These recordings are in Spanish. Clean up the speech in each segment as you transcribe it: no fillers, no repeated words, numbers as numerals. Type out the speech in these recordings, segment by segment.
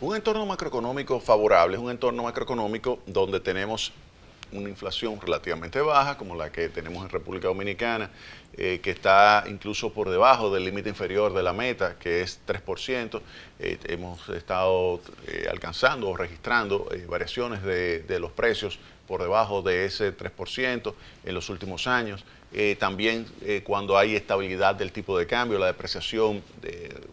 Un entorno macroeconómico favorable es un entorno macroeconómico donde tenemos una inflación relativamente baja, como la que tenemos en República Dominicana, que está incluso por debajo del límite inferior de la meta, que es 3%. Hemos estado alcanzando o registrando variaciones de los precios por debajo de ese 3% en los últimos años. También cuando hay estabilidad del tipo de cambio, la depreciación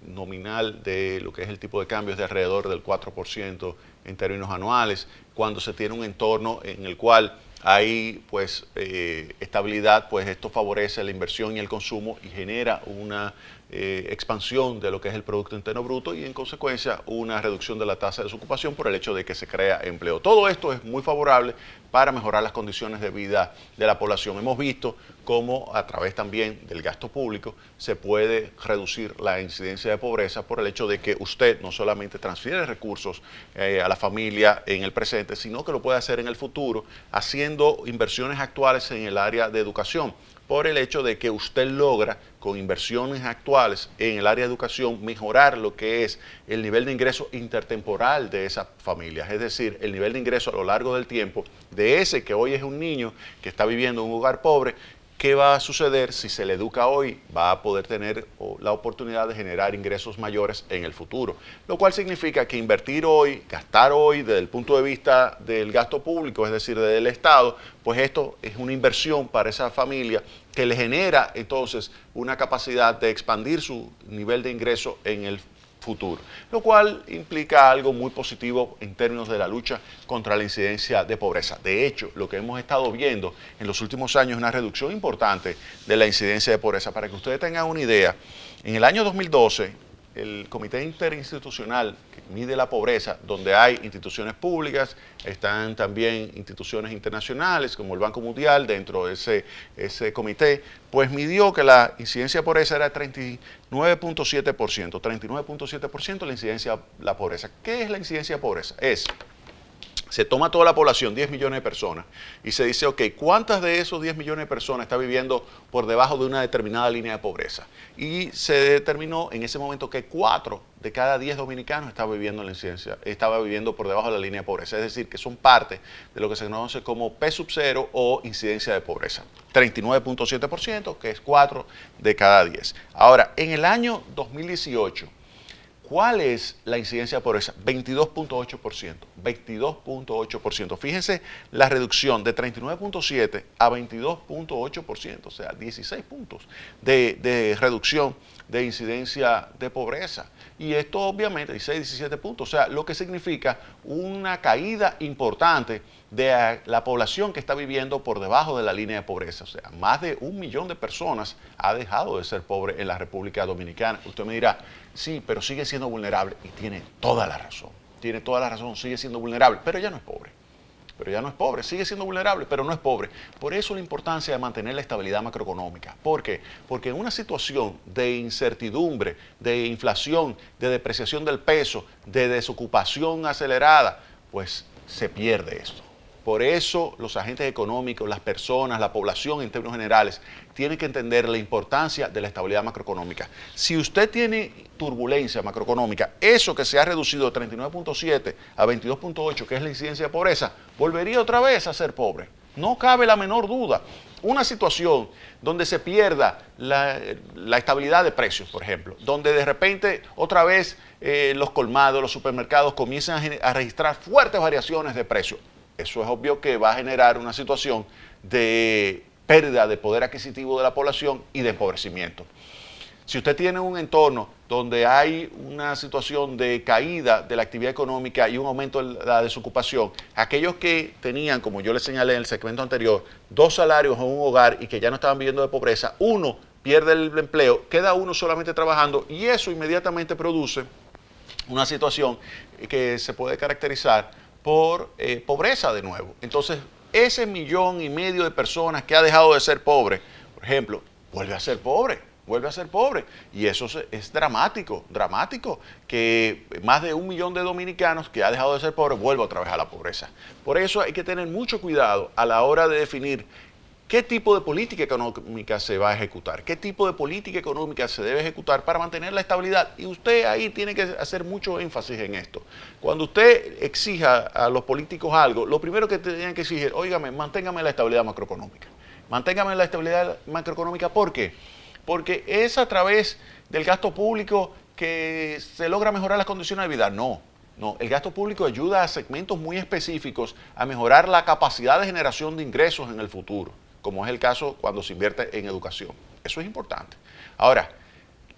nominal de lo que es el tipo de cambio es de alrededor del 4% en términos anuales. Cuando se tiene un entorno en el cual hay pues estabilidad, pues esto favorece la inversión y el consumo y genera una expansión de lo que es el Producto Interno Bruto y en consecuencia una reducción de la tasa de desocupación por el hecho de que se crea empleo. Todo esto es muy favorable para mejorar las condiciones de vida de la población. Hemos visto cómo a través también del gasto público se puede reducir la incidencia de pobreza por el hecho de que usted no solamente transfiere recursos a la familia en el presente, sino que lo puede hacer en el futuro haciendo inversiones actuales en el área de educación, por el hecho de que usted logra con inversiones actuales en el área de educación mejorar lo que es el nivel de ingreso intertemporal de esas familias, es decir, el nivel de ingreso a lo largo del tiempo de ese que hoy es un niño que está viviendo en un hogar pobre. ¿Qué va a suceder si se le educa hoy? Va a poder tener la oportunidad de generar ingresos mayores en el futuro, lo cual significa que invertir hoy, gastar hoy desde el punto de vista del gasto público, es decir, del Estado, pues esto es una inversión para esa familia que le genera entonces una capacidad de expandir su nivel de ingreso en el futuro, lo cual implica algo muy positivo en términos de la lucha contra la incidencia de pobreza. De hecho, lo que hemos estado viendo en los últimos años es una reducción importante de la incidencia de pobreza. Para que ustedes tengan una idea, en el año 2012, el Comité Interinstitucional que mide la pobreza, donde hay instituciones públicas, están también instituciones internacionales como el Banco Mundial dentro de ese comité, pues midió que la incidencia de pobreza era 39.7%, 39.7% la incidencia de la pobreza. ¿Qué es la incidencia de pobreza? Se toma toda la población, 10 millones de personas, y se dice, ok, ¿cuántas de esos 10 millones de personas están viviendo por debajo de una determinada línea de pobreza? Y se determinó en ese momento que 4 de cada 10 dominicanos estaba viviendo por debajo de la línea de pobreza, es decir, que son parte de lo que se conoce como P0 o incidencia de pobreza. 39.7%, que es 4 de cada 10. Ahora, en el año 2018, ¿cuál es la incidencia de pobreza? 22.8%. 22.8%. Fíjense la reducción de 39.7 a 22.8%, o sea, 16 puntos de reducción de incidencia de pobreza. Y esto obviamente, 16, 17 puntos, o sea, lo que significa una caída importante de la población que está viviendo por debajo de la línea de pobreza. O sea, más de 1 millón de personas ha dejado de ser pobre en la República Dominicana. Usted me dirá, sí, pero sigue siendo vulnerable. Y tiene toda la razón. Tiene toda la razón, sigue siendo vulnerable, pero ya no es pobre. Pero ya no es pobre, sigue siendo vulnerable, pero no es pobre. Por eso la importancia de mantener la estabilidad macroeconómica. ¿Por qué? Porque en una situación de incertidumbre, de inflación, de depreciación del peso, de desocupación acelerada, pues se pierde esto. Por eso los agentes económicos, las personas, la población en términos generales, tienen que entender la importancia de la estabilidad macroeconómica. Si usted tiene turbulencia macroeconómica, eso que se ha reducido de 39.7 a 22.8, que es la incidencia de pobreza, volvería otra vez a ser pobre. No cabe la menor duda. Una situación donde se pierda la estabilidad de precios, por ejemplo, donde de repente otra vez los colmados, los supermercados comienzan a registrar fuertes variaciones de precios. Eso es obvio que va a generar una situación de pérdida de poder adquisitivo de la población y de empobrecimiento. Si usted tiene un entorno donde hay una situación de caída de la actividad económica y un aumento de la desocupación, aquellos que tenían, como yo les señalé en el segmento anterior, 2 salarios en un hogar y que ya no estaban viviendo de pobreza, uno pierde el empleo, queda uno solamente trabajando y eso inmediatamente produce una situación que se puede caracterizar por pobreza de nuevo. Entonces, ese 1,5 millones de personas que ha dejado de ser pobre, por ejemplo, vuelve a ser pobre. vuelve a ser pobre. Y eso es dramático, dramático, que más de 1 millón de dominicanos que ha dejado de ser pobre vuelva otra vez a la pobreza. Por eso hay que tener mucho cuidado a la hora de definir qué tipo de política económica se va a ejecutar, qué tipo de política económica se debe ejecutar para mantener la estabilidad. Y usted ahí tiene que hacer mucho énfasis en esto. Cuando usted exija a los políticos algo, lo primero que tienen que exigir, óigame, manténgame la estabilidad macroeconómica. Manténgame la estabilidad macroeconómica, ¿por qué? Porque es a través del gasto público que se logra mejorar las condiciones de vida. No, el gasto público ayuda a segmentos muy específicos a mejorar la capacidad de generación de ingresos en el futuro, como es el caso cuando se invierte en educación. Eso es importante. Ahora,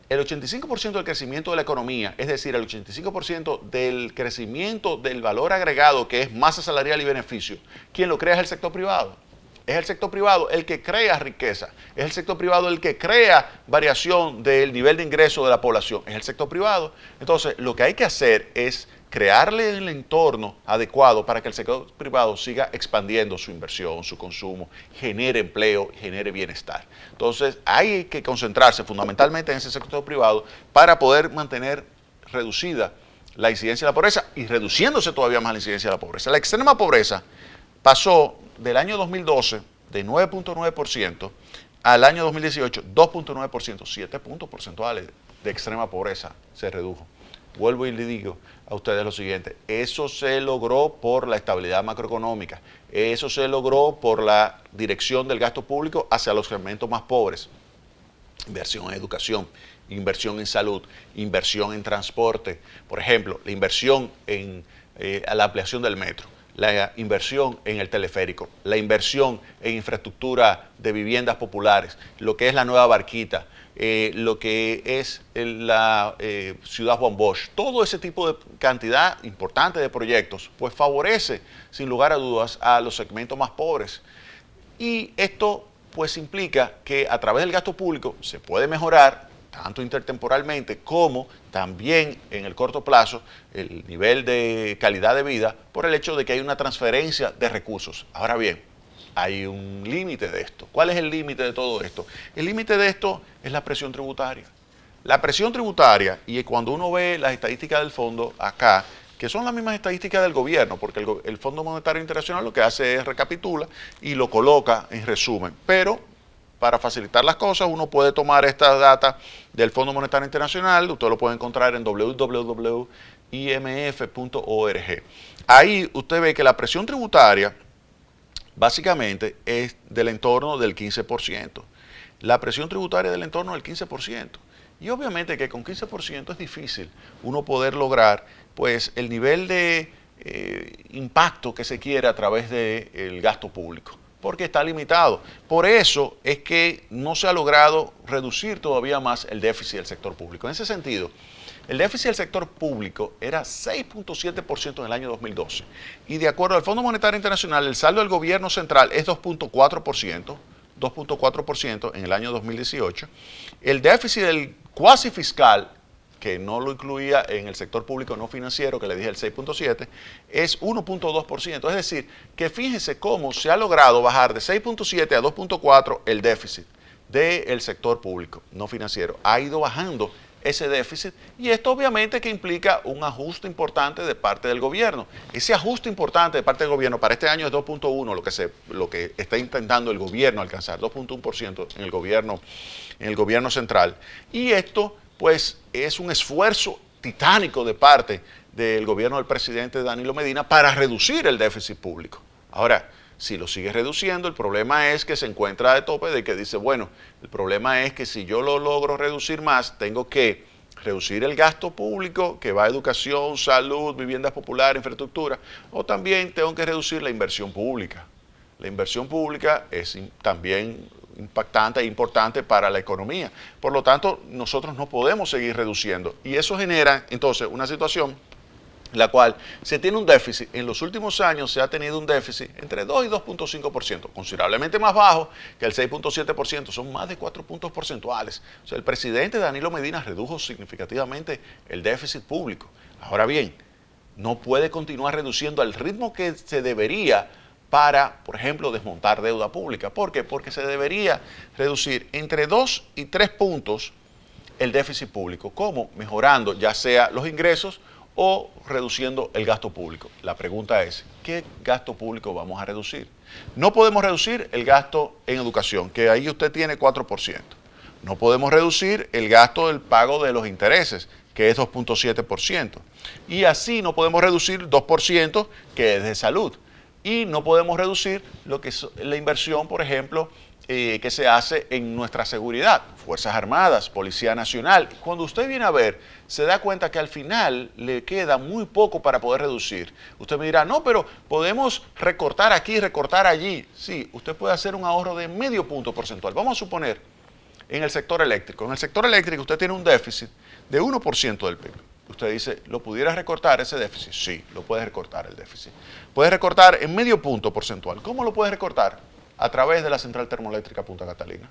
el 85% del crecimiento de la economía, es decir, el 85% del crecimiento del valor agregado, que es masa salarial y beneficio, quien lo crea es el sector privado. Es el sector privado el que crea riqueza, es el sector privado el que crea variación del nivel de ingreso de la población, es el sector privado. Entonces, lo que hay que hacer es crearle el entorno adecuado para que el sector privado siga expandiendo su inversión, su consumo, genere empleo, genere bienestar. Entonces, hay que concentrarse fundamentalmente en ese sector privado para poder mantener reducida la incidencia de la pobreza y reduciéndose todavía más la incidencia de la pobreza. La extrema pobreza pasó del año 2012 de 9.9% al año 2018 2.9%, 7 puntos porcentuales de extrema pobreza se redujo. Vuelvo y le digo a ustedes lo siguiente, eso se logró por la estabilidad macroeconómica, eso se logró por la dirección del gasto público hacia los segmentos más pobres, inversión en educación, inversión en salud, inversión en transporte, por ejemplo, la inversión en la ampliación del metro, la inversión en el teleférico, la inversión en infraestructura de viviendas populares, lo que es la nueva Barquita, lo que es la ciudad Juan Bosch, todo ese tipo de cantidad importante de proyectos, pues favorece sin lugar a dudas a los segmentos más pobres. Y esto pues implica que a través del gasto público se puede mejorar tanto intertemporalmente como también en el corto plazo el nivel de calidad de vida por el hecho de que hay una transferencia de recursos. Ahora bien, hay un límite de esto. ¿Cuál es el límite de todo esto? El límite de esto es la presión tributaria. La presión tributaria, y cuando uno ve las estadísticas del fondo acá, que son las mismas estadísticas del gobierno, porque el Fondo Monetario Internacional lo que hace es recapitula y lo coloca en resumen, pero para facilitar las cosas, uno puede tomar esta data del Fondo Monetario Internacional, usted lo puede encontrar en www.imf.org. Ahí usted ve que la presión tributaria básicamente es del entorno del 15%. La presión tributaria del entorno del 15%. Y obviamente que con 15% es difícil uno poder lograr pues el nivel de impacto que se quiere a través del gasto público, porque está limitado. Por eso es que no se ha logrado reducir todavía más el déficit del sector público. En ese sentido, el déficit del sector público era 6.7% en el año 2012 y de acuerdo al Fondo Monetario Internacional, el saldo del gobierno central es 2.4% en el año 2018. El déficit del cuasi fiscal, que no lo incluía en el sector público no financiero, que le dije el 6.7, es 1.2%. Es decir, que fíjense cómo se ha logrado bajar de 6.7 a 2.4 el déficit del sector público no financiero. Ha ido bajando ese déficit y esto obviamente que implica un ajuste importante de parte del gobierno. Ese ajuste importante de parte del gobierno para este año es 2.1, lo que está intentando el gobierno alcanzar, 2.1% en el gobierno central. Y esto pues es un esfuerzo titánico de parte del gobierno del presidente Danilo Medina para reducir el déficit público. Ahora, si lo sigue reduciendo, el problema es que se encuentra de tope de que dice, bueno, el problema es que si yo lo logro reducir más, tengo que reducir el gasto público que va a educación, salud, viviendas populares, infraestructura, o también tengo que reducir la inversión pública. La inversión pública es también impactante e importante para la economía. Por lo tanto, nosotros no podemos seguir reduciendo. Y eso genera, entonces, una situación en la cual se tiene un déficit. En los últimos años se ha tenido un déficit entre 2 y 2.5%, considerablemente más bajo que el 6.7%, son más de 4 puntos porcentuales. O sea, el presidente Danilo Medina redujo significativamente el déficit público. Ahora bien, no puede continuar reduciendo al ritmo que se debería para, por ejemplo, desmontar deuda pública. ¿Por qué? Porque se debería reducir entre 2 y 3 puntos el déficit público. ¿Cómo? Mejorando ya sea los ingresos o reduciendo el gasto público. La pregunta es, ¿qué gasto público vamos a reducir? No podemos reducir el gasto en educación, que ahí usted tiene 4%. No podemos reducir el gasto del pago de los intereses, que es 2.7%. Y así no podemos reducir 2%, que es de salud. Y no podemos reducir lo que es la inversión, por ejemplo, que se hace en nuestra seguridad, Fuerzas Armadas, Policía Nacional. Cuando usted viene a ver, se da cuenta que al final le queda muy poco para poder reducir. Usted me dirá, no, pero podemos recortar aquí, recortar allí. Sí, usted puede hacer un ahorro de medio punto porcentual. Vamos a suponer, en el sector eléctrico. En el sector eléctrico usted tiene un déficit de 1% del PIB. Usted dice, ¿lo pudiera recortar ese déficit? Sí, lo puede recortar el déficit. Puede recortar en medio punto porcentual. ¿Cómo lo puede recortar? A través de la central termoeléctrica Punta Catalina.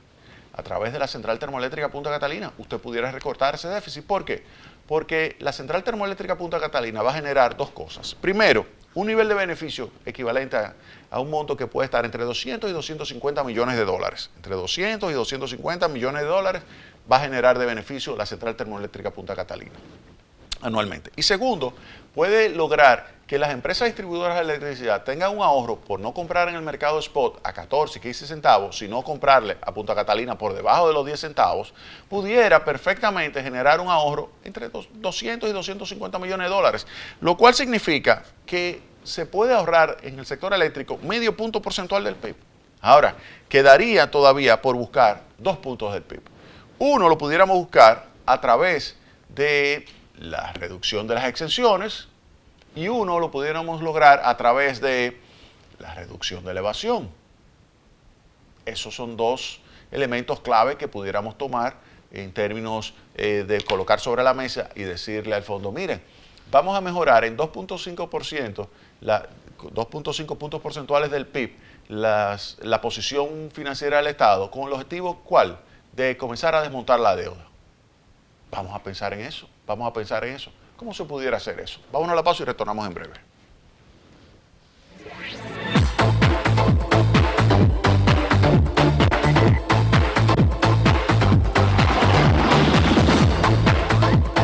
A través de la central termoeléctrica Punta Catalina usted pudiera recortar ese déficit. ¿Por qué? Porque la central termoeléctrica Punta Catalina va a generar dos cosas. Primero, un nivel de beneficio equivalente a un monto que puede estar entre 200 y 250 millones de dólares. Entre 200 y 250 millones de dólares va a generar de beneficio la central termoeléctrica Punta Catalina anualmente. Y segundo, puede lograr que las empresas distribuidoras de electricidad tengan un ahorro por no comprar en el mercado spot a 14, 15 centavos, sino comprarle a Punta Catalina por debajo de los 10 centavos, pudiera perfectamente generar un ahorro entre 200 y 250 millones de dólares, lo cual significa que se puede ahorrar en el sector eléctrico medio punto porcentual del PIB. Ahora, quedaría todavía por buscar 2 puntos del PIB. Uno lo pudiéramos buscar a través de la reducción de las exenciones y uno lo pudiéramos lograr a través de la reducción de la evasión. Esos son dos elementos clave que pudiéramos tomar en términos de colocar sobre la mesa y decirle al fondo, miren, vamos a mejorar en 2.5%, 2.5 puntos porcentuales del PIB, la posición financiera del Estado, con el objetivo, ¿cuál? De comenzar a desmontar la deuda. Vamos a pensar en eso, vamos a pensar en eso. ¿Cómo se pudiera hacer eso? Vámonos a la pausa y retornamos en breve.